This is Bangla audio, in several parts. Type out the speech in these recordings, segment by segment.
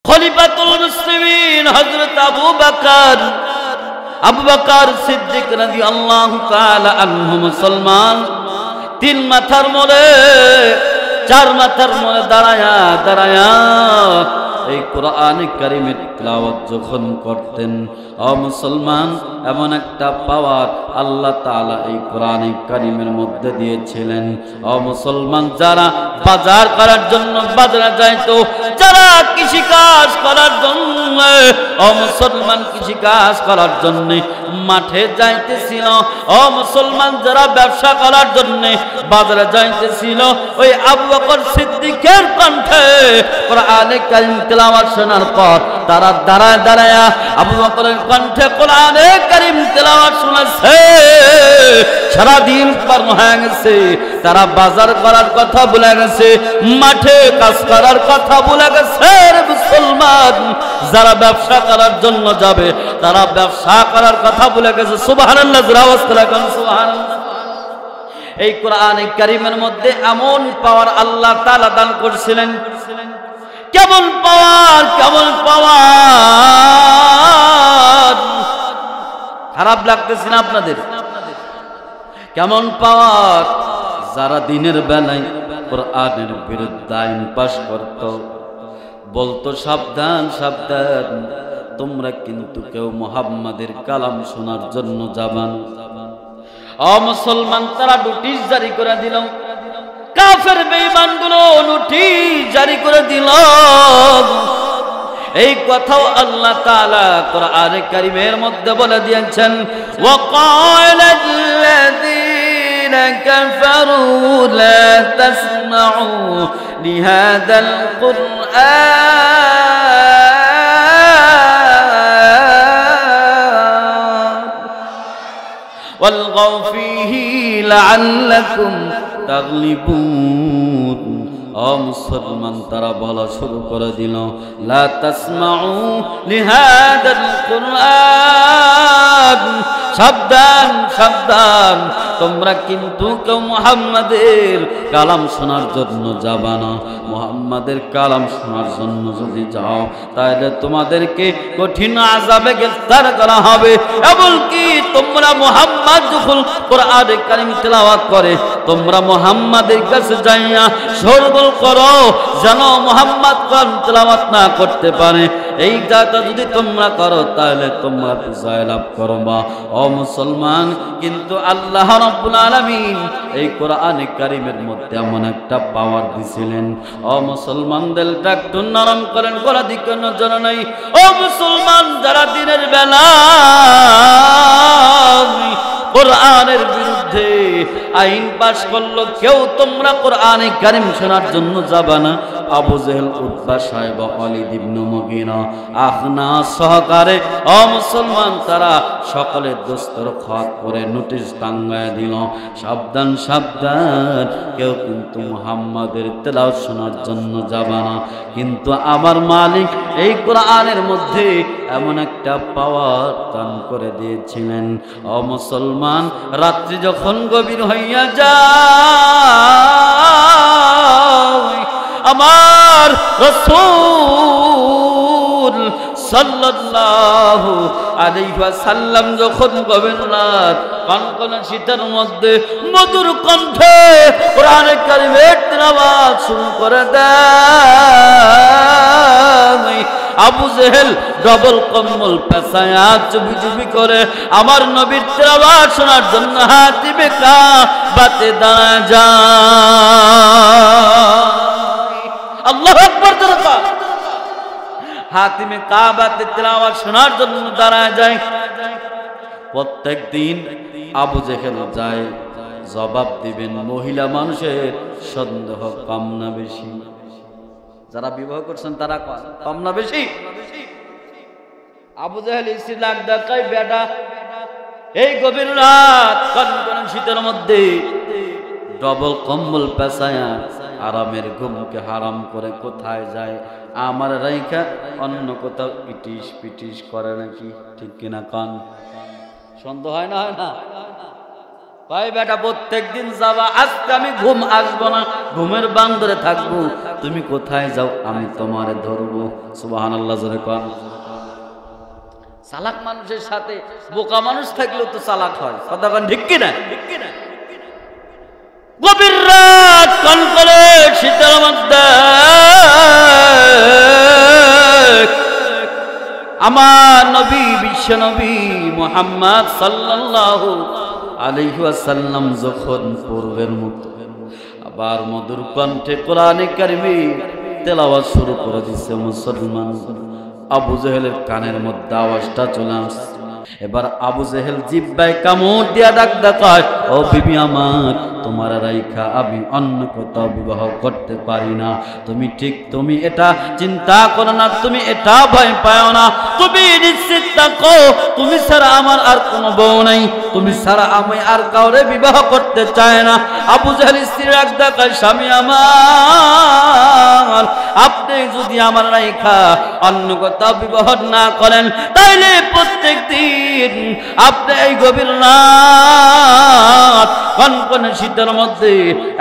খলিফাতুল মুসলিমিন হযরত আবু বকর সিদ্দিক রাদিয়াল্লাহু তাআলা আনহু মুসলমান তিন মাথার মোড়ে চার মাথার মোড়ে দাঁড়ায়া এই কোরআন কারীমের তিলাওয়াত যখন করতেন, ও মুসলমান, এমন একটা পাওয়ার আল্লাহ তাআলা এই কোরআন কারীমের মধ্যে দিয়েছিলেন। ও মুসলমান, যারা বাজার করার জন্য বাজারে যাইতো, যারা কৃষি কাজ করার জন্য, ও মুসলমান, কৃষি কাজ করার জন্য মাঠে যাইতেছিল, ও মুসলমান, যারা ব্যবসা করার জন্য বাজারে যাইতেছিল, ওই আবু বকর সিদ্দিকের কণ্ঠে কোরআন কারীম তেলাওয়াত শোনার পর তারা দাঁড়ায় আবু বকরের কণ্ঠে কোরআন কারীম তেলাওয়াত শুনেছে। সারাদিন পার হয়ে গেছে, তারা বাজার করার কথা ভুলে গেছে, মাঠে কাজ করার কথা ভুলে গেছে। মুসলমান, যারা ব্যবসা করার জন্য যাবে তারা ব্যবসা করার কথা ভুলে গেছে। সুবহানাল্লাহ, আওয়াজ করে বলেন সুবহানাল্লাহ। এই কোরআন কারীমের মধ্যে এমন পাওয়ার আল্লাহ তাআলা দান করেছিলেন। কেমন পাওয়ার, কেমন পাওয়ার! খারাপ লাগতেছে না আপনাদের? কেমন পাওয়ার! যারা দিনের বেলায় কোরআনের বিরুদ্ধে আইন পাশ করত, বলতো সাবধান সাবধান, তোমরা কিন্তু কেউ মুহাম্মাদের কালাম শোনার জন্য যাবা না। ও মুসলমান, তারা নোটিশ জারি করে দিল, কাফের বেঈমানগুলো নোটিশ জারি করে দিল। এই কথাও আল্লাহ তাআলা কোরআন কারীমের মধ্যে বলে দিয়েছেন, ওয়াকালাল্লাযীনা কাফারু লা তাসমাউ লিহাযাল কুরআন ওয়ালগাউ ফীহি লাআল্লাকুম তাগলিবুন। ও মুসলমান, তারা বলা শুরু করে দিল, লা তাসমাউ লিহাযাল কুরআন, সাবধান সাবধান, তোমরা কিন্তু কেউ মুহাম্মাদের কালাম শোনার জন্য যাবা না। মুহাম্মাদের কালাম শোনার জন্য যদি যাও তাহলে তোমাদেরকে কঠিন আযাবে গ্রেফতার করা হবে। এমনকি তোমরা মুহাম্মদ যখন কোরআন কারীম তেলাওয়াত করে, তোমরা মুহাম্মাদের কাছে যাইয়া শোরগোল করো যেন মুহাম্মদ কোরআন তেলাওয়াত না করতে পারে। এই কাজটা যদি তোমরা করো তাহলে তোমরা বিজয় লাভ করবা। ও মুসলমান, কিন্তু আল্লাহ রাব্বুল আলামিন এই কোরআন কারীমের মধ্যে এমন একটা পাওয়ার দিছিলেন। ও মুসলমান, দিলটা একটু নরম করেন, গোড়া দিকে নজর নাই। ও মুসলমান, যারা দিনের বেলা কোরআনের বিরুদ্ধে আইন পাশ করলো, কেউ তোমরা কোরআন কারীম শোনার জন্য যাবা না। আবু জেহেল, উতবা, সাইবা, ওয়ালিদ ইবনে মুগীরা, আখনাস সহকারে ও মুসলমান, তারা সকলে দস্তরখাত করে নোটিশ টাঙ্গায় দিল, সাবধান সাবধান, কেউ কিন্তু মুহাম্মাদের তেলাওয়াত শোনার জন্য যাবা না। কিন্তু আমার মালিক এই কোরআনের মধ্যে এমন একটা পাওয়ার দান করে দিয়েছিলেন। ও মুসলমান, রাত্রি যখন গভীর হইয়া যায়, আমার রাসূল সাল্লাল্লাহু আলাইহি ওয়াসাল্লাম যখন গভীর রাত কনকনে শীতের মধ্যে মধুর কণ্ঠে কোরআন কারীমের তেলাওয়াত শুরু করে দেয়, আবু জেহেল ডবল কম্বল পেঁচায়া চুপি চুপি করে আমার নবীর তেলাওয়াত শোনার জন্য হাতিমে কাবাতে দাঁড়ায় যায়। আল্লাহু আকবার! হাতিমে কাবাতে তেলাওয়াত শোনার জন্য দাঁড়ায় যায়। প্রত্যেক দিন আবু জেহেল যায়, জবাব দিবেন। মহিলা মানুষের সন্দেহ কম না বেশি? যারা বিবাহ করছেন তারা কম না বেশি? আবু জেহেল স্ত্রী লাখ ডাকায়, বেটা এই গভীর রাত কনকনে শীতের মধ্যে ডবল কম্বল পেঁচায়া আরামের ঘুমকে হারাম করে কোথায় যায়? আমার রাইখা অন্য কোথাও ইটিস পিটিস করে নাকি? ঠিক কিনা কন? সন্দেহ হয় না? হয় না? কয় বেটা প্রত্যেকদিন যাবা, আজকে আমি ঘুম আসবো না, ঘুমের বান্দরে থাকবো, তুমি কোথায় যাও আমি তোমারে ধরবো। সুবহানাল্লাহ জোরে কোন। চালাক মানুষের সাথে বোকা মানুষ থাকলেও তো চালাক হয়, কথা কোন ঠিক কি না? গভীর রাত কনকনে শীতের মধ্যে আমার নবী বিশ্ব নবী মুহাম্মদ সাল্লাল্লাহু আলাইহি ওয়াসাল্লাম যখন পূর্বের মতো আবার মধুর কণ্ঠে কোরআনে কারিমে তেলাওয়াত শুরু করে দিয়েছে, মুসলমান আবু জেহেলের কানের মধ্যে আওয়াজটা চলে আসছে। এবার আবু জেহেল জিহ্বায় কামড় দিয়া ডাক দেখায়, ও বিবি আমার, তোমার রাইখা আমি অন্য কোথাও বিবাহ করতে পারি না। তুমি এটা চিন্তা করো না, তুমি এটা ভয় পাও না, তুমি নিশ্চিত থাকো, তুমি ছাড়া আমার আর কোনো বউ নাই, তুমি ছাড়া আমি আর কাউরে বিবাহ করতে চাই না। আবু জেহেল স্ত্রী ডাক দেখায়, স্বামী আমার, আপনি যদি আমার রাইখা অন্য কোথাও বিবাহ না করেন, তাইলে প্রত্যেক দিন আপনি এই গভীর রাত কনকনে শীতের মধ্যে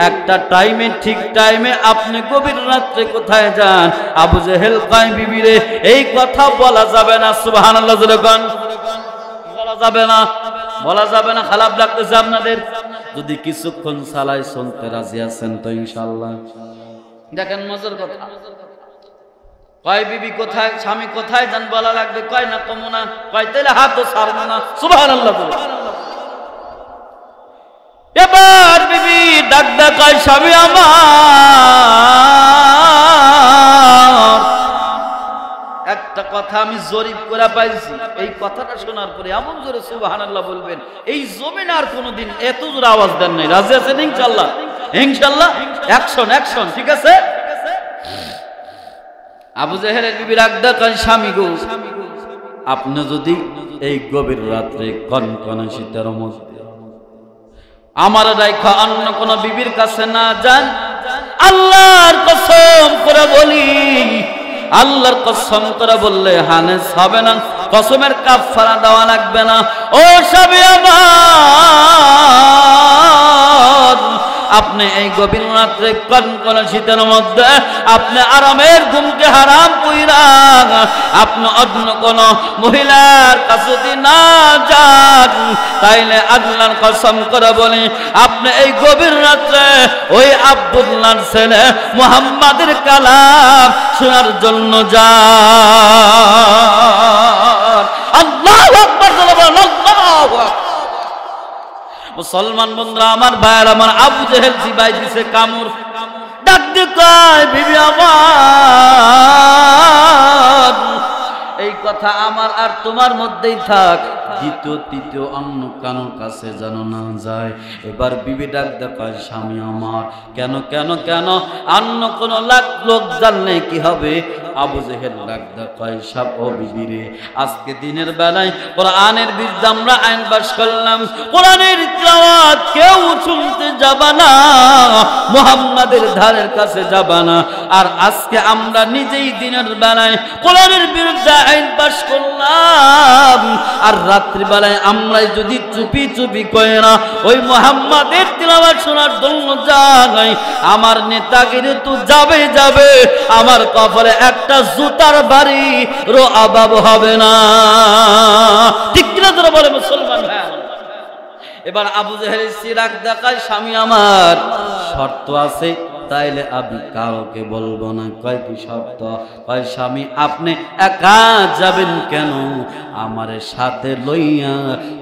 একটা টাইমে, ঠিক টাইমে আপনি গভীর রাত্রে কোথায় যান? আবু জেহেল কয়, বিবি রে, এই কথা বলা যাবে না। সুবহানাল্লাহ জোরে কোন। বলা যাবে না, বলা যাবে না। খারাপ লাগতেছে আপনাদের? যদি কিছুক্ষণ সালাই শুনতে রাজি আছেন তো ইনশাআল্লাহ। দেখেন মজার কথা, কয় বিবি কোথায়, স্বামী কোথায় যান বলা লাগবে, কয় না কমো না, কয় তাইলে হাতও ছাড়বো না। সুবহানাল্লাহ। এবার বিবি ডাক দেখায়, স্বামী আমার, একটা কথা আমি জরিপ করে পাইছি, এই কথাটা শোনার পরে এমন জোরে সুবহানাল্লাহ বলবেন, এই জমিন আর কোনোদিন এত জোরে আওয়াজ দেন নাই। রাজি আছেন ইনশাআল্লাহ? ইনশাআল্লাহ। অ্যাকশন, অ্যাকশন, ঠিক আছে? আবু জেহেলের বিবি ডাক দেখায়, স্বামী গো, আপনি যদি এই গভীর রাত্রে কনকনে শীতের মধ্যে আমার রাইখা অন্য কোন বিবির কাছে না যান, আল্লাহর কসম করে বলি, আল্লাহর কসম করে বললে হানেস হবে না, কসমের কাফারা দেওয়া লাগবে না। ও স্বামী আমার, আপনি এই গভীর রাত্রে কনকনে শীতের মধ্যে আপনি আরামের ঘুমকে হারাম কইরা আপনি অন্য কোন মহিলার কাছে যদি না যান, তাইলে আল্লাহর কসম করে বলি, আপনি এই গভীর রাত্রে ওই আব্দুল্লাহর ছেলে মুহাম্মাদের কালাম শোনার জন্য যান। আল্লাহু আকবার, আল্লাহু আকবার। মুসলমান বন্ধুরা আমার, ভাইয়ের আমার, আবু জেহেল জিবাই দিছে কামড়। ডাক দিয়ে কয়, বিবি আমার, এই কথা আমার আর তোমার মধ্যেই থাক, দ্বিতীয় তৃতীয় অন্য কারোর কাছে যেন না যায়। এবার বিবি ডাক দেখায়, স্বামী আমার, কেন কেন কেন, অন্য কোন লোক জানলে কি হবে? আবু জেহেল ডাক দেখায়, সব ও বিবি রে, আজকে দিনের বেলায় কোরআনের বিরুদ্ধে আমরা আইন পাশ করলাম, কোরআনের তেলাওয়াত কেউ শুনতে যাবা না, মুহাম্মাদের ধারের কাছে যাবা না। আর আজকে আমরা নিজেই দিনের বেলায় কোরআনের বিরুদ্ধে আইন পাশ করলাম, আর রাত্রিবেলায় আমরা যদি চুপি চুপি করে না ওই মুহাম্মাদের তেলাওয়াত শোনার জন্য যাই, আমার নেতাগিরি তো যাবে যাবে, আমার কপালে একটা জুতার বাড়ি রো অভাব হবে না। ঠিক কিনা তোরা বলে মুসলমান ভাই? এবার আবু জেহেল সিরাক দেখায়, স্বামী আমার, শর্ত আছে, তাইলে আমি কাউকে বলবো না। কয় কি শর্ত? কয়, স্বামী আপনি একা যাবেন কেন? আমার সাথে লইয়া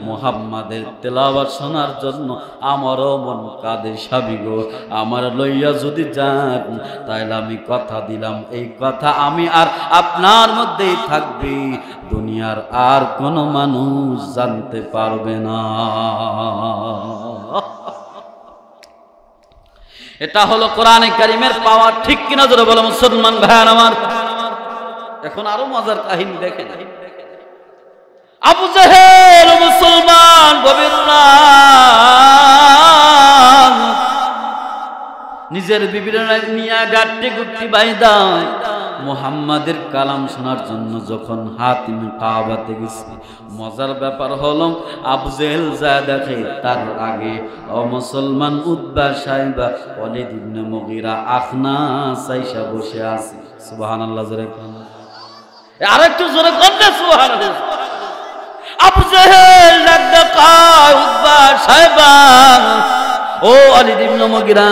মুহাম্মাদের তেলাওয়াত শোনার জন্য আমারও মন কাঁদে স্বামী গো, আমার লইয়া যদি যান, তাইলে আমি কথা দিলাম, এই কথা আমি আর আপনার মধ্যেই থাকবে, দুনিয়ার আর কোনো মানুষ জানতে পারবে না। এটা হলো কোরআনে কারিমের পাওয়ার, ঠিক কিনা জোরে বলো মুসলমান ভাইয়ার আমার। এখন আরো মজার কাহিনী দেখেন। আবু জেহেল মুসলমান গভীর নিজের বিবির নিয়ে গাট্টি গুট্টি বাইদা মুহাম্মাদের কালাম শোনার জন্য যখন হাতিমে কাবাতে গেছি, মজার ব্যাপার হলো আবু জেহেল যা দেখে তার আগে ও মুসলমান উতবা সাইবা ওয়ালিদ ইবনে মুগীরা আখনাস আয়েশা বসে আছে। সুবহানাল্লাহ জোরে কোন, আরেকটু জোরে কোন না সুবহানাল্লাহ। আবু জেহেল ডাক উতবা সাইবা, ও ওয়ালিদ ইবনে মুগীরা,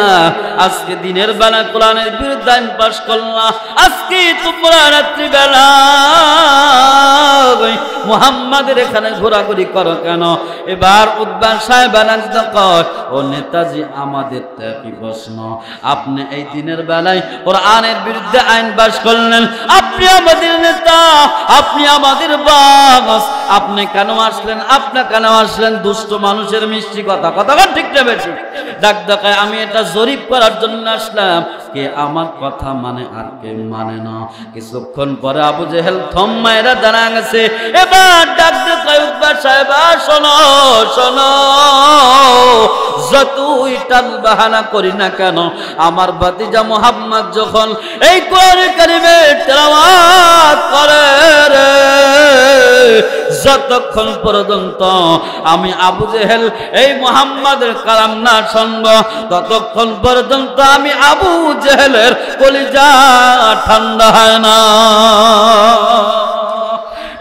আজকে দিনের বেলা কোরআনের বিরুদ্ধে আইন পাশ করলা, আজকে তোমরা রাত্রি বেলা মুহাম্মাদের এখানে ঘোরাঘুরি করো কেন? এবার উতবা সাহেব কয়, ও নেতাজি, আমাদের একই প্রশ্ন। আপনি এই দিনের বেলায় কোরআনের বিরুদ্ধে আইন পাশ করলেন, আপনি আমাদের নেতা, আপনি আমাদের বস, আপনি কেন আসলেন? আপনি কেন আসলেন? দুষ্ট মানুষের মিষ্টি কথা, কথা ঠিক না বেশি? ডাক দেখায়, আমি এটা জরিপ করার জন্য আসলাম, কে আমার কথা মানে আর কে মানে না। কিছুক্ষণ পরে আবু জেহেল থম্মায়রা দাঁড়া গেছে। এবার ডাক দেখায়, উতবা সাহেব শোনো শোনো, যতই টাল বাহানা করি না কেন, আমার ভাতিজা মুহাম্মদ যখন এই কোরআন কারীমের তেলাওয়াত করে রে, যতক্ষণ পর্যন্ত আমি আবু জেহেল এই মুহাম্মাদের কালাম না শুনব, ততক্ষণ পর্যন্ত আমি আবু জেহেলের কলিজা ঠান্ডা হয় না।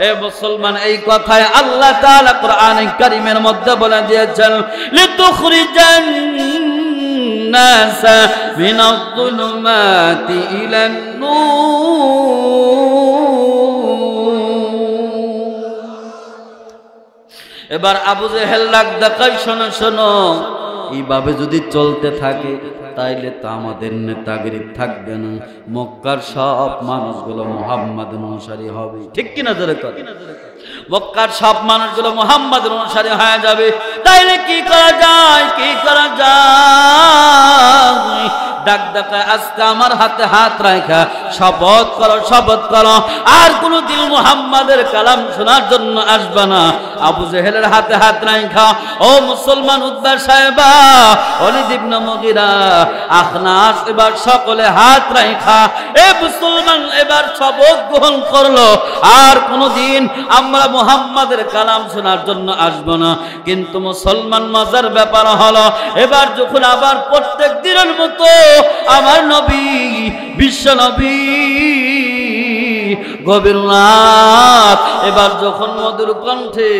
এ মুসলমান, এই কথায় আল্লাহ তাআলা কোরআনে কারীমের মধ্যে বলে দিয়েছেন, লিতুখরিজান নাস মিনাজ যুলুমাতি ইলান নূর। এবার আবু জেহেল লাগ দেখাই, শোনো শোনো, এইভাবে যদি চলতে থাকে তাইলে তো আমাদের নেতাগিরি থাকবে না, মক্কার সব মানুষগুলো মুহাম্মাদের অনুসারী হবে। ঠিক কিনা জোরে কর? মক্কার সব মানুষগুলো মুহাম্মাদের অনুসারী হয়ে যাবে। তাইলে কি করা যায়? কি করা যায়? ডাক দেখায়, আজকে আমার হাতে হাত রাখা শপথ করো, শপথ করো, আর কোনদিন মুহাম্মাদের কালাম শোনার জন্য আসবে না। আবু জেহেলের হাতে হাত রাখা, ও মুসলমান উতবা সাহেবা, ওয়ালিদ ইবনে মুগীরা, আখনাস, এবার সকলে হাত রাখা এ মুসলমান এবার শপথ গ্রহণ করলো, আর কোনদিন আমরা মুহাম্মাদের কালাম শোনার জন্য আসব না। কিন্তু মুসলমান, মজার ব্যাপার হলো, এবার যখন আবার প্রত্যেক দিনের মতো আমার নবী, বিশ্ব নবী গভীর রাত, এবার যখন মধুর কণ্ঠে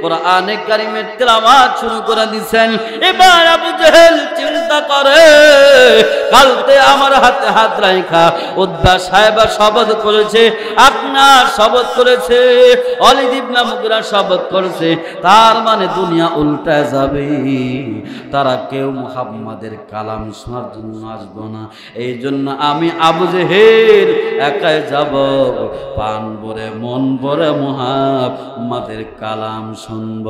কোরআনে কারীমের তেলাওয়াত শুরু করে দিয়েছেন, এবার আবু জেহেল চিন্তা করে, কালকে আমার হাতে হাত রাখা উতবা সাহেব শপথ করেছে, আপনার শপথ করেছে, ওয়ালিদ ইবনে মুগীরা শপথ করেছে, তার মানে দুনিয়া উল্টা যাবে, তারা কেউ মুহাম্মাদের কালাম শোনার জন্য আসবে না। এই জন্য আমি আবু জেহেল একাই যাব, পান ভরে মন ভরে মুহাম্মাদের কালাম শুনব।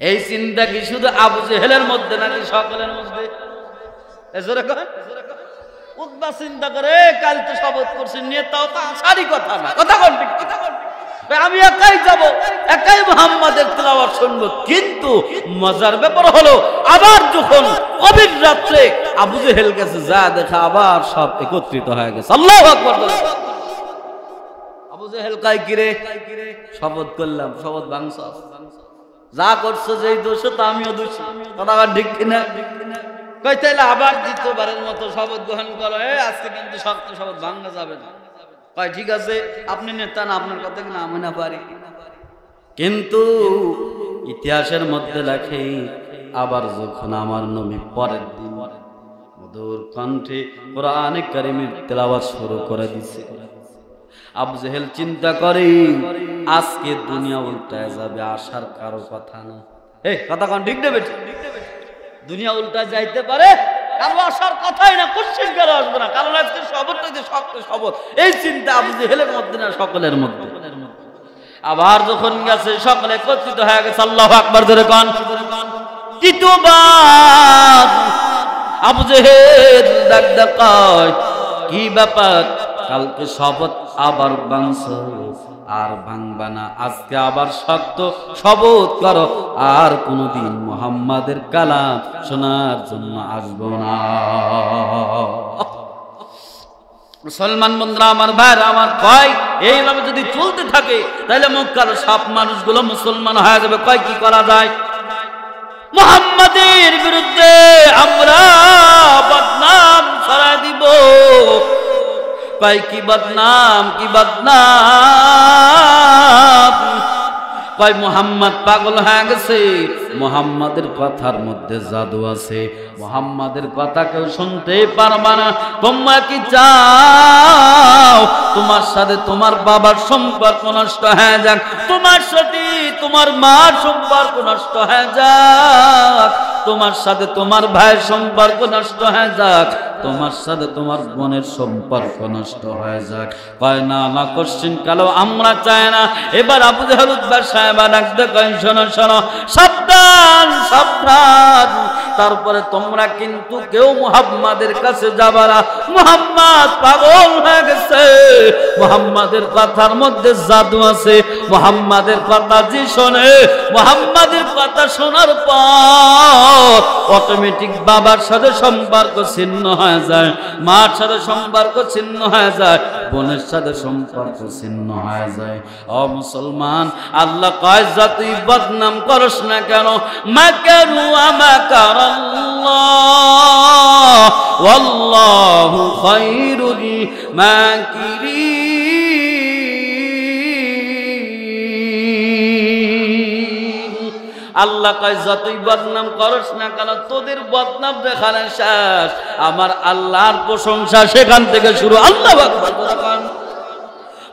এই চিন্তা কি শুধু আবু জেহেলের মধ্যে নাকি সকলের মধ্যে? উতবা চিন্তা করে, কাল তো শপথ করছি, নেতাও তো আসারই কথা না, কথা কোন ঠিক, আমি একাই যাব, একাই মুহাম্মাদের তেলাওয়াত শুনব। কিন্তু মজার ব্যাপার হলো, আবার যখন গভীর রাত্রে আবু জেহেল গেছে, যা দেখা আবার সব একত্রিত হয়ে গেছে। আল্লাহু আকবার। আবু জেহেল কয়, কিরে শপথ করলাম, শপথ ভাঙছ, যা করছো যেই দোষ তো আমিও দোষী, কথা ঠিক কিনা? কই তাইলে আবার দ্বিতীয়বারের মতো শপথ গ্রহণ করো, আজকে কিন্তু শক্ত শপথ ভাঙা যাবে না। কয় ঠিক আছে, আপনি নেতা না, আপনার কথা কিনা আমি না পারি। কিন্তু ইতিহাসের মধ্যে লেখে, আবার যখন আমার নবী পরের দিন মধুর কণ্ঠে কোরআনে কারীমের তেলাওয়াত শুরু করে দিছে, আবু জেহেল চিন্তা করে, আজকে দুনিয়া উল্টায় যাবে, আসার কারো কথা না। কথা কোন ঠিক দেবে? দুনিয়া উল্টা যাইতে পারে, কারো আসার কথাই না, কোশ্চেন কারো আসবে না, কারণ আজকে শপথটা যে শক্ত শপথ, এই চিন্তা আবু জেহেলের মধ্যে না, সকলের মধ্যে। আবার যখন গেছে, সকলে একত্রিত হয়ে গেছে। আল্লাহু আকবার ধরে কান। তৃতীয়বার আবু জেহেল ডাক দেখায়, কি ব্যাপার? কালকে শপথ আবার ভাঙছো, আর ভাঙবা না। আজকে আবার শক্ত শপথ করো, আর কোনদিন মুহাম্মাদের কালাম শোনার জন্য আসবো না। মুসলমান বন্ধুরা আমার, ভাইরা আমার, কয় এইভাবে যদি চলতে থাকে তাহলে মক্কার সব মানুষগুলো মুসলমান হয়ে যাবে। কয় কি করা যায়? মুহাম্মাদের বিরুদ্ধে আমরা বদনাম ছড়ায় দিব। কয় কি বদনাম, কি বদনাম? কয় মুহাম্মদ পাগল হয়ে গেছে, মুহাম্মাদের কথার মধ্যে জাদু আছে, মুহাম্মাদের কথা কেউ শুনতে পারবে না। তোমরা কি চাও তোমার সাথে তোমার বাবার সম্পর্ক নষ্ট হয়ে যাক, তোমার সাথে তোমার মার সম্পর্ক নষ্ট হয়ে যাক, তোমার সাথে তোমার ভাইয়ের সম্পর্ক নষ্ট হয়ে যাক, তোমার সাথে তোমার বোনের সম্পর্ক নষ্ট হয়ে যাক? কয় না, না কোশ্চিন কালো আমরা চাই না। এবার আবু জাহেল উতবা সাহেব ডাকতে কয় শোনো শোনো, সাবধান সাবধান, তারপরে তোমরা কিন্তু কেউ মুহাম্মাদের কাছে যাবা না। মুহাম্মদ পাগল হয়ে গেছে, মুহাম্মাদের কথার মধ্যে জাদু আছে। মুহাম্মাদের কথা যে শোনে, মুহাম্মাদের কথা শোনার পর অটোমেটিক বাবার সাথে সম্পর্ক ছিন্ন হয়ে যায়, মার সাথে সম্পর্ক ছিন্ন হয়ে যায়, বোনের সাথে সম্পর্ক ছিন্ন হয়ে যায়। ও মুসলমান, আল্লাহ কয় যতই বদনাম করস না কেন, মাকারু মাকারাল্লাহ ওয়াল্লাহু খায়রুল মাকিরিন। আল্লাহ কয় যতই বদনাম করস না কেন, তোদের বদনাম দেখানো শেষ, আমার আল্লাহর প্রশংসা সেখান থেকে শুরু। আল্লাহু আকবার।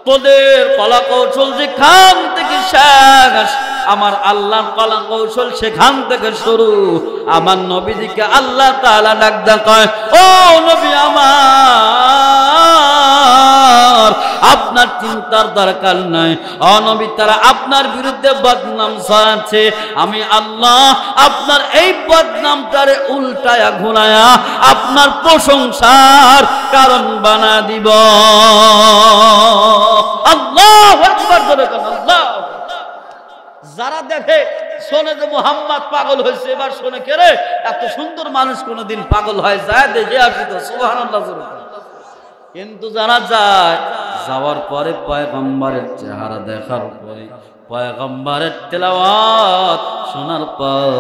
তোদের কলা কৌশল যেখান থেকে শেষ, আমার আল্লাহর কলা কৌশল সেখান থেকে শুরু। আমার নবীজিকে আল্লাহ তাআলা ডাক দেন, কয় ও নবী আমার, আপনার চিন্তার দরকার নাই। ও নবী, তারা আপনার বিরুদ্ধে বদনাম ছড়াচ্ছে, আমি আল্লাহ আপনার এই বদনামটারে উল্টায়া ঘুরায়া আপনার প্রশংসার কারণ বানা দিব। আল্লাহু আকবার। আল্লাহ যারা দেখে শোনে যে মুহাম্মদ পাগল হয়েছে, এবার শোনে কে রে, এত সুন্দর মানুষ কোনদিন পাগল হয়? যায় দেখে আসি তো, সুবহানাল্লাহ। কিন্তু যারা যায়, যাওয়ার পরে পয়গম্বরের চেহারা দেখার পরে, পয়গম্বরের তেলাওয়াত শোনার পর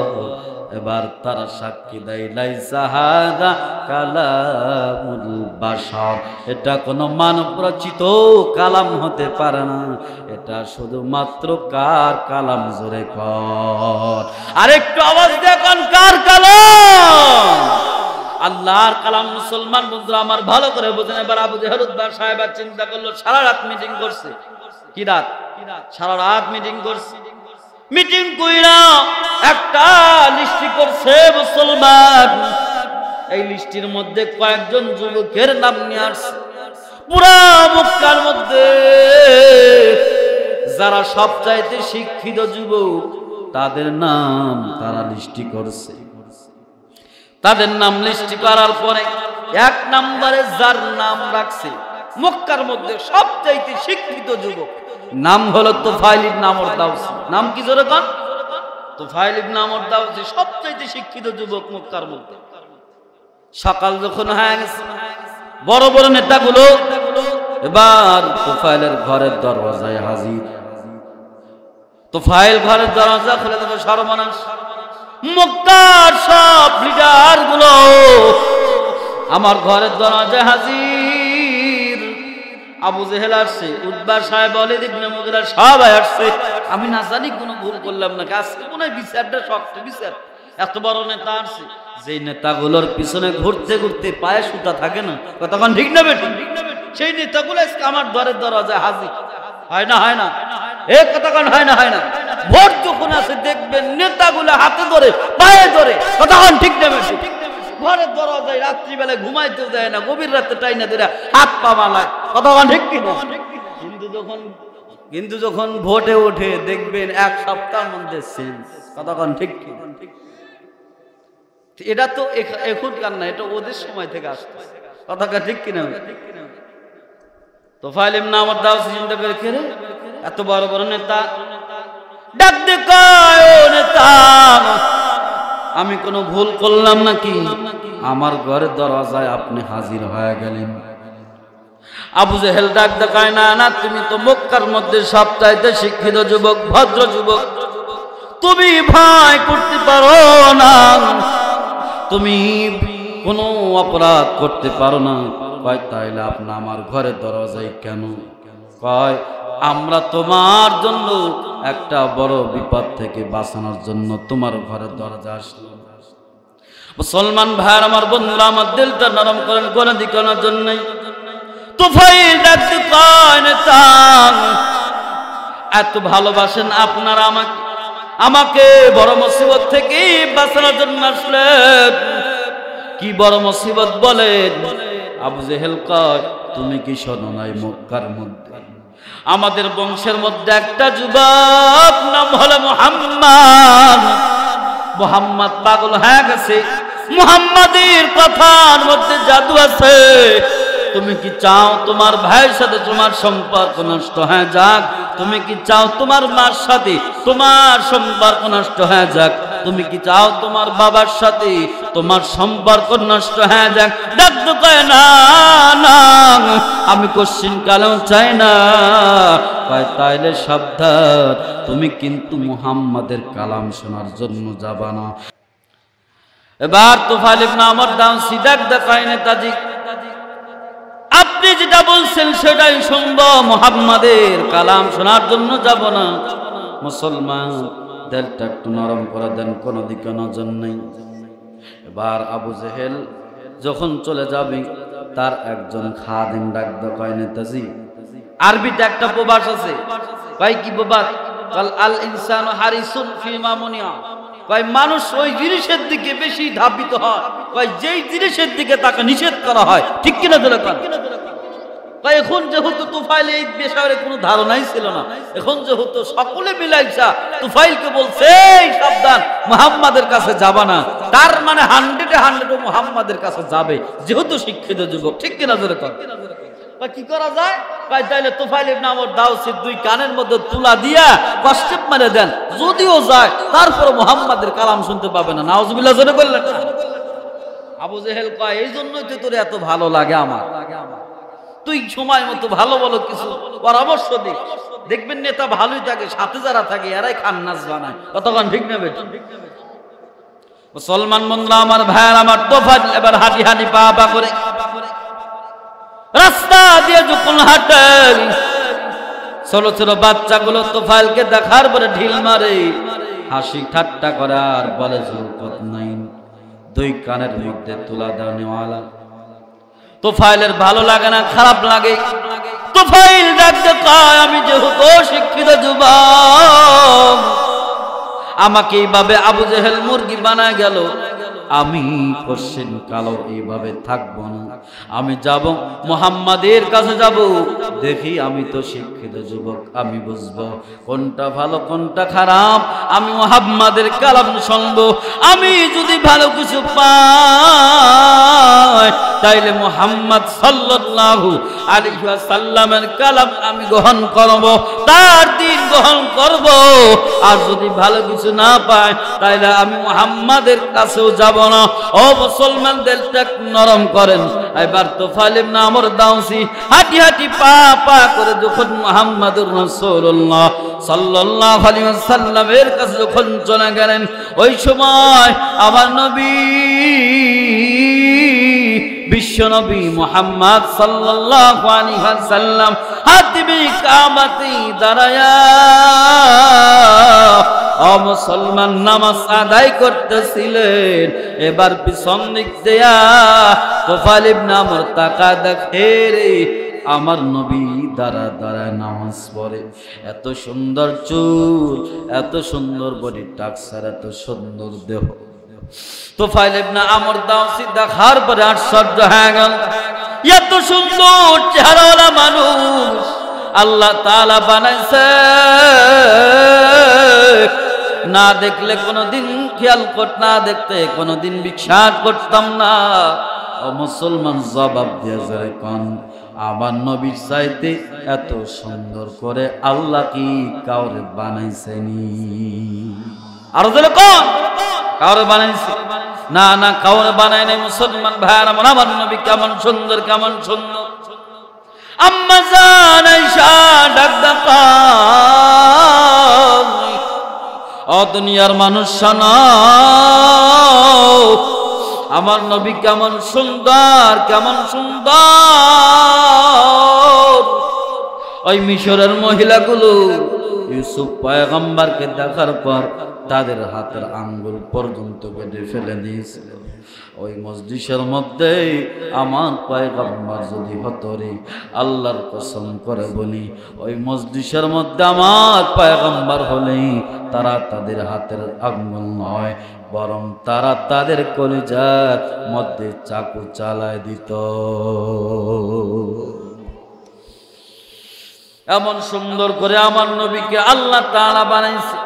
এবার তারা সাক্ষী দেয়, লাইসা হাযা কালামুল বাশার, এটা কোনো মানব রচিত কালাম হতে পারে না, এটা শুধুমাত্র কার কালাম? জোরে কর, আরেকটু আওয়াজ দিয়ে কোন কার কালাম? আল্লাহর কালাম। মুসলমান বন্ধুরা আমার, ভালো করে বোঝেন। এবার আবু জাহেল উতবা সাহেব চিন্তা করলো, সারা রাত মিটিং করছে। কি রাত? সারা রাত মিটিং করছে। মিটিং কইরা একটা লিস্টি করছে মুসলমান। এই লিস্টির মধ্যে কয়েকজন যুবকের নাম নিয়ে আসছে। পুরা মক্কার মধ্যে যারা সবচাইতে শিক্ষিত যুবক, তাদের নাম তারা লিস্টি করছে। তাদের নাম লিস্টি করার পরে এক নম্বরে যার নাম রাখছে মক্কার মধ্যে সবচাইতে শিক্ষিত যুবক, নাম হলো তুফাইল ইবনে আমর দাওসী। নাম কি জোরে কোন? তুফাইল ইবনে আমর দাওসী, সবচাইতে শিক্ষিত যুবক মক্কার মধ্যে। সকাল যখন হয়ে গেছে, বড় বড় নেতাগুলো এবার তুফাইলের ঘরের দরজায় হাজির। তুফাইল ঘরের দরজা খুলে দেখে সর্বনাশ, মক্কার সব লিডার গুলো আমার ঘরের দরজায় হাজির। আবু জেহেল আসছে, উতবা সাহেব, ওয়ালিদ ইবনে মুগীরা সবাই আসছে। আমি না জানি কোন ভুল করলাম নাকি, আজকে মনে হয় বিচারটা শক্ত বিচার। এত বড় নেতা আসছে, যে নেতাগুলোর পিছনে ঘুরতে ঘুরতে পায়ে সুতা থাকে না, তখন ঠিক না বেঠিক, সেই নেতাগুলো আজকে আমার ঘরের দরজায় হাজির। হয় না? হয় না? এই কতক্ষণ হয় না? হয় না? ভোট যখন আছে দেখবেন নেতাগুলো হাতে ধরে পায়ে ধরে, কতক্ষণ ঠিক না বেঠিক? ঘরের দরজায় রাত্রিবেলায় ঘুমাইতে যায় না, গভীর রাতে টাইনা ধরে হাত পা বালায়, কতক্ষণ ঠিক কিনা? কিন্তু যখন ভোটে ওঠে দেখবেন এক সপ্তাহের মধ্যে চেঞ্জ, কতক্ষণ ঠিক কিনা? এটা তো এখনকার না, এটা ওদের সময় থেকে আসছে, কতক্ষণ ঠিক কিনা? তোফাইল ইবনে আমর দাওসী চিন্তা করে, কে রে এত বড় বড় নেতা, ডাক দে কয়, ও নেতা আমি কোনো ভুল করলাম নাকি? আমার ঘরের দরজায় আপনি হাজির হয়ে গেলেন। আবু জেহেল ডাক দেখায়, না না, তুমি তো মক্কার মধ্যে সবচাইতে শিক্ষিত যুবক, ভদ্র যুবক, তুমি ভয় করতে পারো না, তুমি কোনো অপরাধ করতে পারো না। কয় তাইলে আপনি আমার ঘরের দরজায় কেন? কয় আমরা তোমার জন্য একটা বড় বিপদ থেকে বাঁচানোর জন্য তোমার ঘরের দরজা আসলাম। মুসলমান ভাই আমার বন্ধুরা, আমার দিলটা নরম করেন কোন দিকানোর জন্য। তুফাইল ডাকতে কয়, নেতা এত ভালোবাসেন আপনারা আমাকে বড় মুসিবত থেকে বাঁচানোর জন্য আসলেন, কি বড় মুসিবত বলেন? আবু জেহেল কয়, তুমি কি শোনো নাই মক্কার মধ্যে আমাদের বংশের মধ্যে একটা যুবক নাম হলো মুহাম্মদ। মুহাম্মদ পাগল হয়ে গেছে, মুহাম্মাদের কথার মধ্যে জাদু আছে। তুমি কি চাও তোমার ভাইয়ের সাথে তোমার সম্পর্ক নষ্ট হয়ে যাক? তুমি কি চাও তোমার মার সাথে তোমার সম্পর্ক নষ্ট হয়ে যাক? তুমি কি চাও তোমার বাবার সাথে তোমার সম্পর্ক নষ্ট হয়ে যাক? ডাক্তার কয়, না না, আমি কোশ্চিন কালেও চাই না। কয় তাইলে সাবধান, তুমি কিন্তু মুহাম্মাদের কালাম শোনার জন্য যাবা না। এবার তুফাইল ইবনে আমর দাওসী ডাক দেখায়, নেতাজি আপনি যেটা বলছেন সেটাই শুনবো, মুহাম্মাদের কালাম শোনার জন্য যাব না। মুসলমান দিলটা একটু নরম করে দেন, কোনো দিকে নজর নেই। এবার আবু জেহেল যখন চলে যাবে, তার একজন খাদিম ডাক দেখায়, নেতাজি আরবিতে একটা প্রবাদ আছে। কয় কি প্রবাদ? কাল আল ইনসানু হারিসুন ফিমা মুনিয়া। কয় মানুষ ওই জিনিসের দিকে বেশি ধাবিত হয়, কয় যেই জিনিসের দিকে তাকে নিষেধ করা হয়। ঠিক কিনা ধরে কয়? এখন যেহেতু তুফাইল এই বিষয়ে কোনো ধারণাই ছিল না, এখন যেহেতু সকলে মিলাইছা তুফাইলকে বলছে সাবধান, মুহাম্মাদের কাছে যাবা না, তার মানে 100% মুহাম্মাদের কাছে যাবে, যেহেতু শিক্ষিত যুবক। ঠিক কিনা ধরে কয়? কি করা যায়? তাইলে তুফাইল ইবনে আমর দাওসীর দুই কানের মধ্যে তুলা দিয়া কষ্টেপ মেরে দেন, যদিও যায় তারপর মুহাম্মাদের কালাম শুনতে পাবে না। নাউজুবিল্লাহ জোরে বললেন। আবু জেহেল কয়, এই জন্যই তো তোর এত ভালো লাগে আমার, তুই সময় মতো ভালো বলো, কিছু পরামর্শ দিক, দেখবেন নেতা ভালোই থাকে, সাথে যারা থাকে এরাই খান্নাস বানায়। কতক্ষণ ঠিক নেবে? মুসলমান বন্ধুরা আমার, ভাইয়ের আমার, তুফাইল এবার হাঁটি হাঁটি পা পা করে রাস্তা দিয়ে যখন হাঁটে, ছোট ছোট বাচ্চাগুলো তুফাইলকে দেখার পরে ঢিল মারে, হাসি ঠাট্টা করে আর বলে জুরকত নাই, দুই কানের মধ্যে তুলা দেওয়ালা। তুফাইলের ভালো লাগে না, খারাপ লাগে। তুফাইল ডাকতে কয়, আমি যেহেতু শিক্ষিত যুবক, আমাকে এইভাবে আবু জেহেল মুরগি বানায় গেল, আমি কোশ্চেন কালো এইভাবে থাকবো না, আমি যাব মুহাম্মাদের কাছে যাব, দেখি আমি তো শিক্ষিত যুবক, আমি বুঝবো কোনটা ভালো কোনটা খারাপ, আমি মুহাম্মাদের কালাম শুনবো। আমি যদি ভালো কিছু পাই তাইলে মুহাম্মদ সাল্লাল্লাহু আলাইহি ওয়াসাল্লামের কালাম আমি গ্রহণ করব, তার দ্বীন গ্রহণ করব। আর যদি ভালো কিছু না পাই তাইলে আমি মুহাম্মাদের কাছেও যাব না। ও মুসলমান, দিলটা নরম করেন। এবার তুফাইল ইবনে আমর দাওসী হাঁটি হাঁটি পা পা করে যখন মুহাম্মাদুর রাসূলুল্লাহ সাল্লাল্লাহু আলাইহি ওয়াসাল্লামের কাছে যখন চলে গেলেন, ওই সময় আমার নবী বিশ্ব নবী মুহাম্মদ সাল্লাল্লাহু আলাইহি ওয়াসাল্লাম হাতিমে কামাতে দাঁড়ায়া মুসলমান নামাজ আদায় করতেছিলেন। এবার পিছন দিক দিয়া তুফাইল ইবনে আমর তাকা দেখে, রে আমার নবী দাঁড়া দাঁড়া নামাজ পড়ে, এত সুন্দর চুল, এত সুন্দর বডি স্ট্রাকচার, এত সুন্দর দেহ। তুফাইল ইবনে আমর দাওসী দেখার পরে আশ্চর্য হয়ে গেল, এত সুন্দর চেহারাওয়ালা মানুষ আল্লাহ তাআলা বানাইছে, না দেখলে কোনোদিন খেয়াল না দেখতে কোনোদিন বিশ্বাস করতাম না। ও মুসলমান, জবাব দিয়ে যায় কোন আমার নবীর চাইতে এত সুন্দর করে আল্লাহ কি কাউরে বানাইছেনি? আর বলে কোন কাউরে বানাইছে? না না, কাউরে বানায় নাই। মুসলমান ভাইরা আমার, আমার নবী কেমন সুন্দর, কেমন সুন্দর। আম্মা জান আয়েশা ডাক দেখায়, ও দুনিয়ার মানুষ শোনো, আমার নবী কেমন সুন্দর, কেমন সুন্দর। ওই মিশরের মহিলাগুলো ইউসুফ পয়গম্বরকে দেখার পর তাদের হাতের আঙ্গুল পর্যন্ত কেটে ফেলে দিয়েছিল। ওই মজলিসের মধ্যে আমার পয়গম্বর যদি হতো রে, আল্লাহর কসম করে বলি, ওই মজলিসের মধ্যে আমার পয়গম্বর হলে তারা তাদের হাতের আঙ্গুল নয়, বরং তারা তাদের কলিজার মধ্যে চাকু চালায় দিত। এমন সুন্দর করে আমার নবীকে আল্লাহ তাআলা বানাইছে।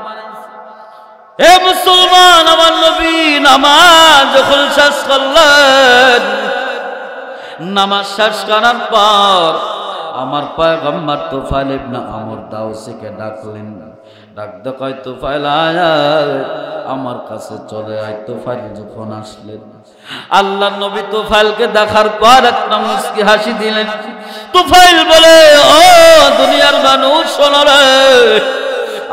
হে মুসলমান, আমার নবী নামাজ যখন শেষ করলেন, নামাজ শেষ করার পর আমার পয়গম্বর তুফাইল ইবনে আমর দাউসিকে ডাকলেন। ডাক দেখায়, তুফাইল আয়, আমার কাছে চলে আয়। তুফাইল যখন আসলেন, আল্লাহর নবী তুফাইলকে দেখার পর একটা মুস্কি হাসি দিলেন। তুফাইল বলে, ও দুনিয়ার মানুষ শোনো রে,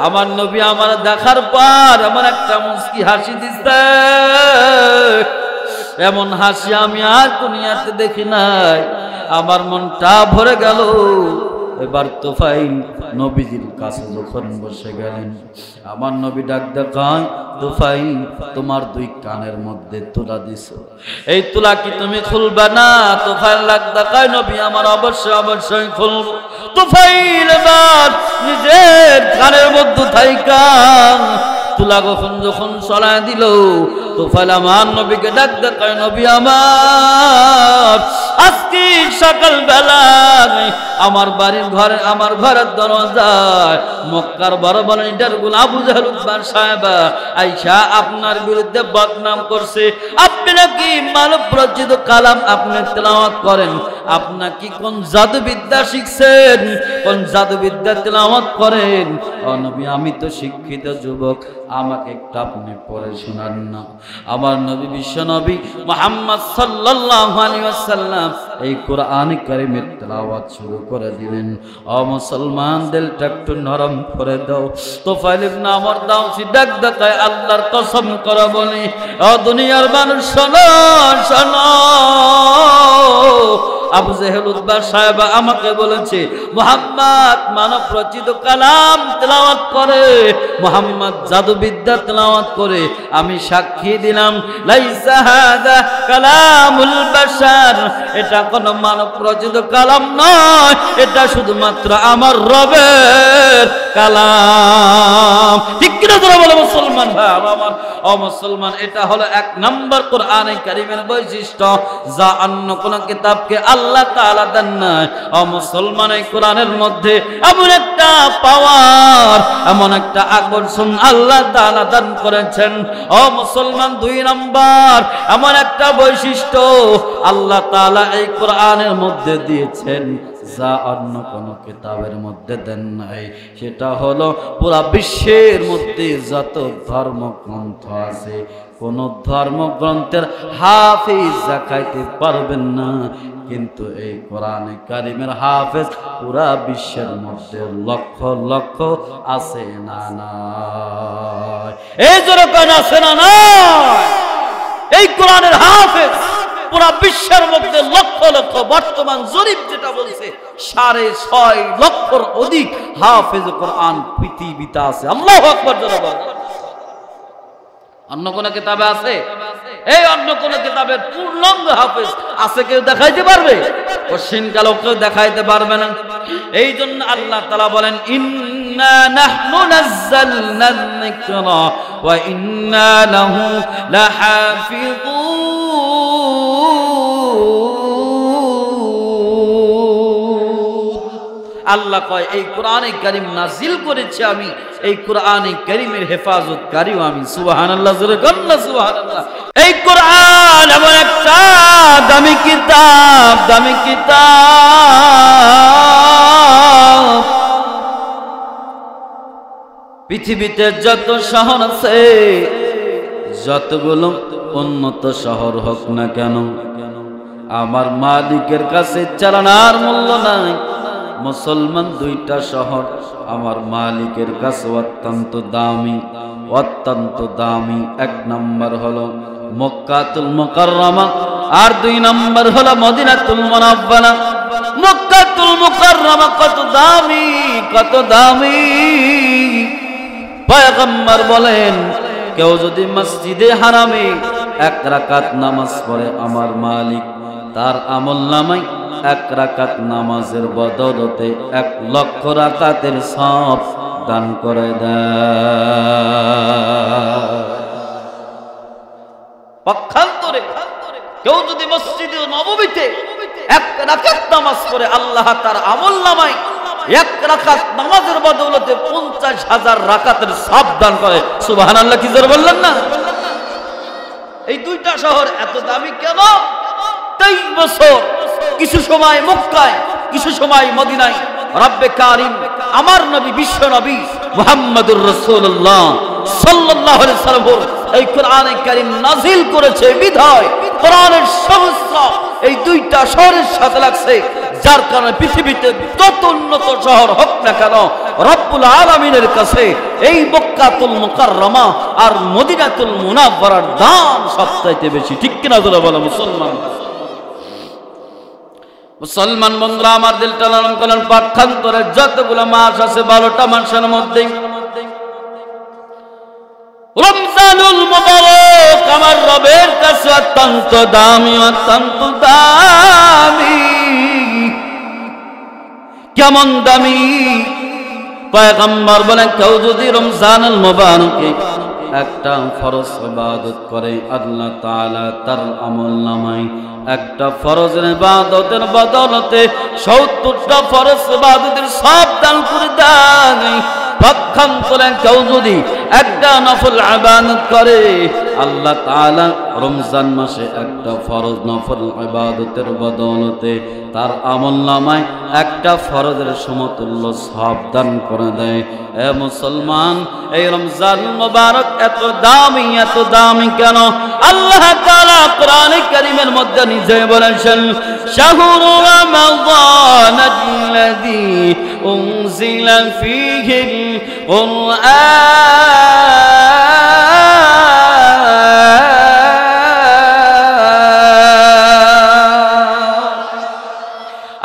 আমার নবী আমার দেখার পর আমার একটা মুস্কি হাসি দিছে, এমন হাসি আমি আর দুনিয়াতে দেখি নাই। আমার মনটা ভরে গেল। এবার তুফাইল নবীজির কাছে যখন বসে গেলেন, আমার নবী ডাক দেখায়, তুফাইল তোমার দুই কানের মধ্যে তুলা দিছো, এই তুলা কি তুমি খুলবে না? তুফাইল ডাক দেখায়, নবী আমার অবশ্যই অবশ্যই খুলব। তুফাইল এবার নিজের কানের মধ্যে থাইকা তুলা যখন সরায় দিল, তুফাইল আমার নবীকে ডাক দেখায়, নবী আমার, আজকে সকাল বেলা আমার বাড়ির ঘরে, আমার ঘরের দরজায় মক্কার বড় বড় লিডারগুলো আবু জাহল উতবা সাহেবা আয়েশা আপনার বিরুদ্ধে বদনাম করছে। আপনি নাকি মানব রচিত কালাম আপনি তেলাওয়াত করেন, আপনি কি কোন জাদুবিদ্যা শিখছেন? কোন জাদুবিদ্যা তেলাওয়াত করেন? ও নবী, আমি তো শিক্ষিত যুবক, আমাকে একটু আপনি পড়ে শোনান না। আমার নবী, বিশ্ব নবী মুহাম্মদ সাল্লাল্লাহু আলাইহি ওয়াসাল্লাম এই কোরআন কারীমের তেলাওয়াত শুরু করে দিলেন। ও মুসলমান, দিলটা একটু নরম করে দাও। তুফাইল ইবনে আমর দাউসি ডাক দেখায়, আল্লাহর কসম করে বলি, ও দুনিয়ার মানুষ শোনো, শোনো, আবু জাহল উতবা সাহেবা আমাকে বলেছে মুহাম্মদ মানব রচিত কালাম তেলাওয়াত করে, মুহাম্মদ জাদুবিদ্যা তেলাওয়াত করে। আমি সাক্ষী দিলাম, লাইসা হাযা কালামুল বাশার, এটা কোনো মানব রচিত কালাম নয়, এটা শুধুমাত্র আমার রবের কালাম। ঠিক কিনা তোরা বলে মুসলমান ভাই আমার? ও মুসলমান, এটা হলো এক নম্বর কোরআনে কারীমের বৈশিষ্ট্য, যা অন্য কোন কিতাবকে আল্লাহ তাআলা দেন নাই। ও মুসলমান, এই কোরআনের মধ্যে এমন একটা পাওয়ার, এমন একটা আকর্ষণ আল্লাহ তাআলা দান করেছেন। ও মুসলমান, দুই নম্বর এমন একটা বৈশিষ্ট্য আল্লাহ তাআলা এই কোরআনের মধ্যে দিয়েছেন, যা অন্য কোন কিতাবের মধ্যে দেন নাই। সেটা হলো পুরা বিশ্বের মধ্যে যত ধর্মগ্রন্থ আছে, কোন ধর্মগ্রন্থের হাফেজ দেখাইতে পারবেন না, কিন্তু এই কোরআনে কারীমের হাফেজ পুরা বিশ্বের মধ্যে লক্ষ লক্ষ আছে না নাই? এই যেরকম আছে না নাই? এই কোরআনের হাফেজ পুরা বিশ্বের মধ্যে লক্ষ লক্ষ, বর্তমান জরিপ যেটা বলছে 6.5 লক্ষর অধিক হাফেজ কোরআন পৃথিবীতে আছে। আল্লাহু আকবার জোরে বলেন। অন্য কোন কিতাবে আছে? এই অন্য কোন কিতাবের পূর্ণাঙ্গ হাফেজ আছে কেউ দেখাইতে পারবে? কোশ্চেন কালো কেউ দেখাইতে পারবে না। এই জন্য আল্লাহ তাআলা বলেন, ইন্না নাহনু নাযালনা যিকরা ওয়া ইন্না লাহু লাহাফিযুন। আল্লাহ কয়, এই কোরআনে কারীম নাজিল করেছি আমি, এই কোরআনে কারীমের হেফাজতকারীও আমি। সুবহানাল্লাহ, জোরে বলেন না সুবহানাল্লাহ। এই কোরআন এমন একটা দামি কিতাব, দামি কিতাব। পৃথিবীতে যত শহর আছে, যতগুলো উন্নত শহর হোক না কেন, আমার মালিকের কাছে চালানার মূল্য নাই। মুসলমান দুইটা শহর আমার মালিকের কাছে অত্যন্ত দামি, অত্যন্ত দামি। এক নম্বর হলো মক্কাতুল মুকাররমা, আর দুই নম্বর হলো মদিনাতুল মুনাওয়ারা। মক্কাতুল মুকাররমা কত দামি, কত দামি। পয়গম্বর বলেন, কেউ যদি মসজিদে হারামে এক রাকাত নামাজ পড়ে, আমার মালিক তার আমলনামায় এক রাকাত নামাজের বদৌলতে 1,00,000 রাকাতের সওয়াব দান করে দেয়। পক্ষান্তরে কেউ যদি মসজিদে নববীতে এক রাকাত নামাজ পড়ে, আল্লাহ তার আমলনামায় এক রাকাত নামাজের বদৌলতে 50,000 রাকাতের সওয়াব দান করে। সুবহানাল্লাহ, কি জোরে বললেন না? এই দুইটা শহর এত দামি কেন? 23 বছর কিছু সময় মক্কায়, কিছু সময় মদিনায় রব্বে কারীম আমার নবী, বিশ্ব নবী মুহাম্মদুর রাসূলুল্লাহ সাল্লাল্লাহু আলাইহি সাল্লাম এই কোরআনে কারীম নাযিল করেছে। বিধায় কোরআনের সমস্যা এই দুইটা শহরের সাথে লাগছে, যার কারণে পৃথিবীতে যত উন্নত শহর হোক না কেন, রব্বুল আলামিনের কাছে এই মক্কাতুল মুকাররমা আর মদিনাতুল মুনাওয়ারার দাম সবচাইতে বেশি। ঠিক কিনা জোরে বলো মুসলমান? মুসলমান বন্ধুরা আমার, দিলটা নরম করেন। পক্ষান্তরে যতগুলো মাস আছে 12টা মাসের মধ্যে রমজানুল মুবারক আমার রবের কাছে অত্যন্ত দামি, অত্যন্ত দামি। কেমন দামি? পয়গম্বর বলেন, কেউ যদি রমজানুল মুবারকে একটা ফরজ ইবাদত করে, আল্লাহ তাআলা তার আমলনামায় একটা ফরজের ইবাদতের বদৌলতে 70টা ফরজ ইবাদতের সওয়াব দান করে দেয়। পক্ষান্তরে কেউ যদি একটা নফল ইবাদত করে, আল্লাহ তাআলা রমজান মাসে একটা ফরজ নফল ইবাদতের বদৌলতে তার আমলনামায় একটা ফরজের সমতুল্য সওয়াব দান করে দেয়। এ মুসলমান, এই রমজান মুবারক এত দামি, এত দামি কেন? আল্লাহ তাআলা কোরআনে কারীমের মধ্যে নিজে বলেছেন, শাহরু রমাদানাল্লাযী উনজিলা ফীহিল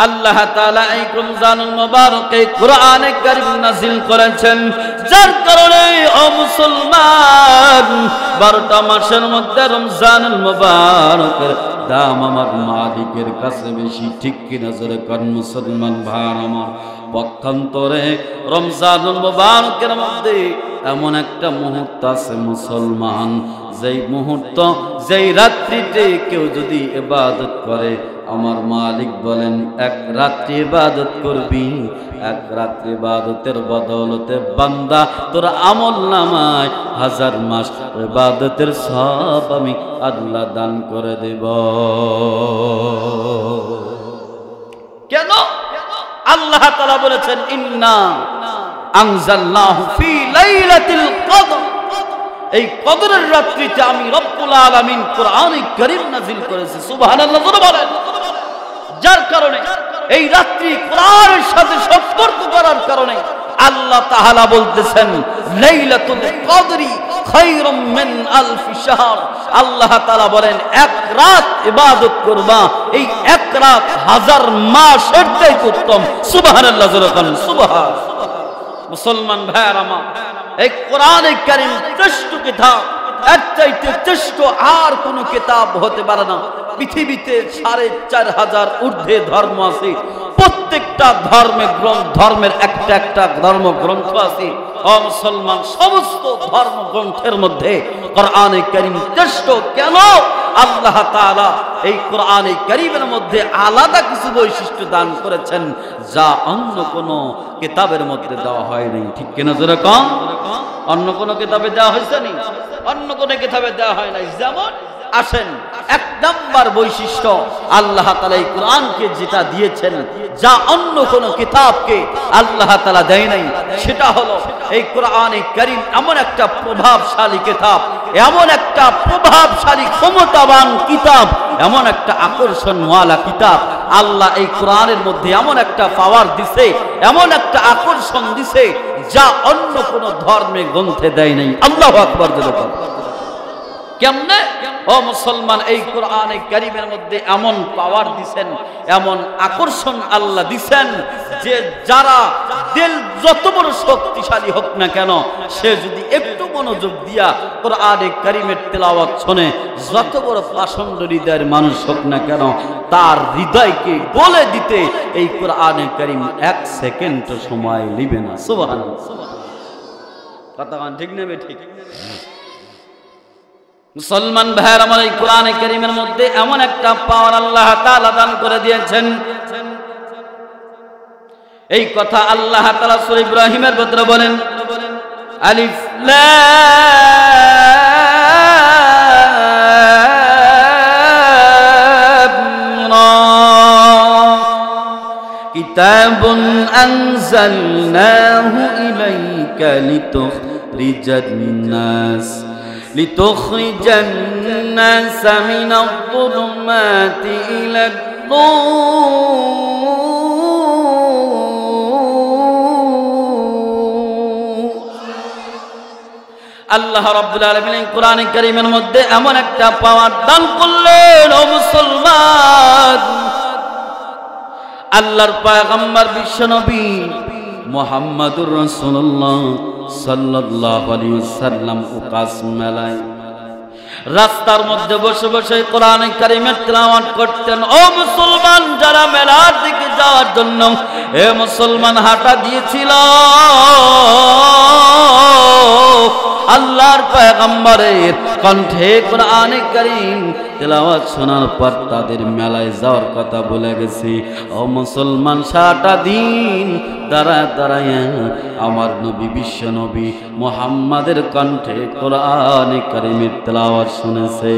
আল্লাহ তাআলা এই রমজানুল মুবারকে কোরআনে কারীম নাযিল করেছেন, যার কারণে ও মুসলমান 12টা মাসের মধ্যে রমজানুল মুবারকের দাম আমার মালিকের কাছে বেশি। ঠিক কিনা জোরে কোন মুসলমান ভাই আমার? পক্ষান্তরে রমজানুল মুবারকের মধ্যে এমন একটা মুহূর্ত আছে মুসলমান, যেই মুহূর্ত, যেই রাত্রিতে কেউ যদি ইবাদত করে, আমার মালিক বলেন, এক রাত্রি ইবাদত করবি, এক রাত্রি ইবাদতের বদৌলতে বান্দা তোর আমলনামায় 1000 মাস ইবাদতের সওয়াব আমি আল্লাহ দান করে দেব। কেন? আল্লাহ তাআলা বলেছেন, ইন্না আনজালনাহু ফি লাইলাতিল কদর, এই কদরের রাত্রিতে আমি রব্বুল আলামিন কোরআনে কারীম নাযিল করেছি। সুবহানাল্লাহ বলেন। যার কারণে এই রাত্রি কোরআনের সাথে সম্পর্ক করার কারণে আল্লাহ তাআলা বলতেছেন, লাইলাতুল কদরি খায়রুম মিন আলফি শাহর। আল্লাহ তাআলা বলেন, এক রাত ইবাদত করবা, এই এক রাত 1000 মাসের চাইতে উত্তম। সুবহানাল্লাহ বলেন। সুবহান। মুসলমান ভাইরা আমার, এই কোরআনে কারীম শ্রেষ্ঠ কিতাব, এর চাইতে শ্রেষ্ঠ আর কোন কিতাব হতে পারে না। পৃথিবীতে 4500 ঊর্ধ্বে ধর্ম আছে, প্রত্যেকটা ধর্মের একটা একটা ধর্মগ্রন্থ আছে। ও মুসলমান, সমস্ত ধর্মগ্রন্থের মধ্যে কোরআনে কারীম শ্রেষ্ঠ। কেন? আল্লাহ তাআলা এই কোরআনে কারীমের মধ্যে আলাদা কিছু বৈশিষ্ট্য দান করেছেন, যা অন্য কোন কিতাবের মধ্যে দেওয়া হয়নি। ঠিক কিনা জোরে কম? অন্য কোন কিতাবে দেওয়া হয়েছে নি? অন্য কোন কিতাবে দেওয়া হয় নাই। যেমন আসেন, এক নাম্বার বৈশিষ্ট্য আল্লাহ তাআলা এই কোরআনকে যেটা দিয়েছেন, যা অন্য কোন কিতাবকে আল্লাহ তাআলা দেয় নাই, সেটা হলো এই কোরআনে কারীম এমন একটা প্রভাবশালী কিতাব, এমন একটা প্রভাবশালী ক্ষমতাবান কিতাব, এমন একটা আকর্ষণওয়ালা কিতাব। আল্লাহ এই কোরআনের মধ্যে এমন একটা পাওয়ার দিছে, এমন একটা আকর্ষণ দিছে, যা অন্য কোন ধর্মে গ্রন্থে দেয় নাই। আল্লাহু আকবার। কেমনে? ও মুসলমান, এই কোরআনে কারীমের মধ্যে এমন পাওয়ার দিবেন, এমন আকর্ষণ আল্লাহ দিবেন যে যারা দিল যত বড় শক্তিশালী হোক না কেন, সে যদি একটু মনোযোগ দিয়া কোরআনে কারীমের তেলাওয়াত শুনে, যত বড় পাষণ্ড হৃদয়ের মানুষ হোক না কেন, তার হৃদয়কে গলে দিতে এই কোরআনে কারীম 1 সেকেন্ড সময় নেবে না। সুবহানাল্লাহ। কথা ঠিক নেবে? ঠিক। মুসলমান ভাইয়ের আমার, এই কোরআনে কারীমের মধ্যে এমন একটা পাওয়ার আল্লাহ তাআলা দান করে দিয়েছেন। এই কথা আল্লাহ তাআলা সূরা ইব্রাহিমের ভিতরে বলেন, আলিফ লাম রা কিতাবুন আনজালনাহু ইলাইকা لتخرج الناس من الظلمات إلى النور। আল্লাহ রাব্বুল আলামিন এই কোরআনে কারীমের মধ্যে এমন একটা পাওয়ার দান করলেন। ও মুসলমান, আল্লাহর পয়গম্বর বিশ্বনবী মুহাম্মদুর রাসূলুল্লাহ সাল্লাল্লাহু আলাইহি ওয়াসাল্লাম উকাস মেলায় রাস্তার মধ্যে বসে বসে কোরআনে কারীমের তেলাওয়াত করতেন। ও মুসলমান, যারা মেলার দিকে যাওয়ার জন্য এ মুসলমান হাঁটা দিয়েছিল, আল্লাহর পয়গম্বরের কণ্ঠে কোরআনে কারীম তেলাওয়াত শোনার পর তাদের মেলায় যাওয়ার কথা বলে গেছে। ও মুসলমান, সারাটা দিন দাঁড়ায় দাঁড়ায় আমার নবী বিশ্ব নবী মুহাম্মাদের কণ্ঠে কোরআনে কারীমের তেলাওয়াত শুনেছে।